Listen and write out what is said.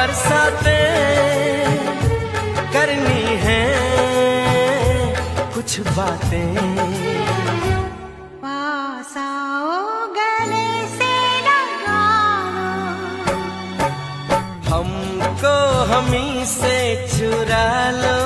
बरसातें करनी है कुछ बातें। पास आओ गले से लगाओ, हमको हमी से चुरा लो।